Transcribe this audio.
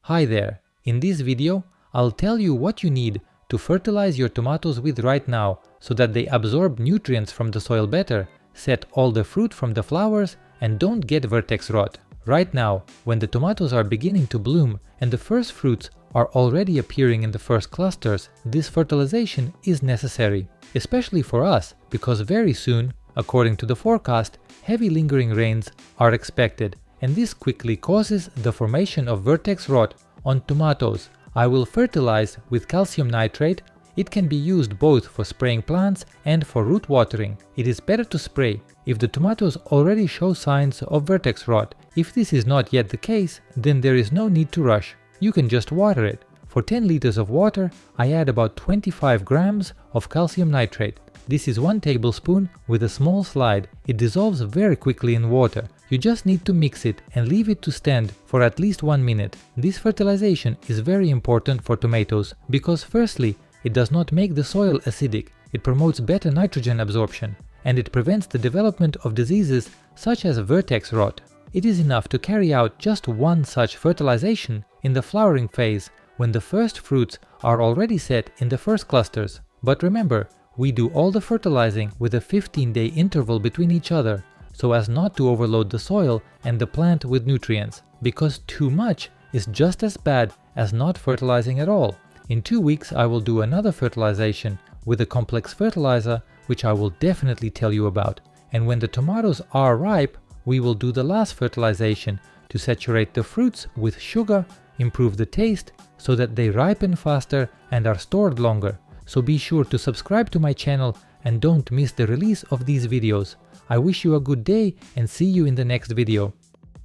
Hi there, in this video I'll tell you what you need to fertilize your tomatoes with right now so that they absorb nutrients from the soil better, set all the fruit from the flowers and don't get vertex rot. Right now, when the tomatoes are beginning to bloom and the first fruits are already appearing in the first clusters, this fertilization is necessary, especially for us because very soon, according to the forecast, heavy lingering rains are expected. And this quickly causes the formation of vertex rot on tomatoes. I will fertilize with calcium nitrate. It can be used both for spraying plants and for root watering. It is better to spray if the tomatoes already show signs of vertex rot. If this is not yet the case, then there is no need to rush. You can just water it. For 10 liters of water, I add about 25 grams of calcium nitrate. This is 1 tablespoon with a small slide. It dissolves very quickly in water. You just need to mix it and leave it to stand for at least 1 minute. This fertilization is very important for tomatoes because firstly, it does not make the soil acidic, it promotes better nitrogen absorption, and it prevents the development of diseases such as vertex rot. It is enough to carry out just one such fertilization in the flowering phase when the first fruits are already set in the first clusters. But remember, we do all the fertilizing with a 15-day interval between each other, so as not to overload the soil and the plant with nutrients, because too much is just as bad as not fertilizing at all. In 2 weeks I will do another fertilization with a complex fertilizer, which I will definitely tell you about. And when the tomatoes are ripe, we will do the last fertilization to saturate the fruits with sugar, improve the taste, so that they ripen faster and are stored longer. So be sure to subscribe to my channel and don't miss the release of these videos. I wish you a good day and see you in the next video.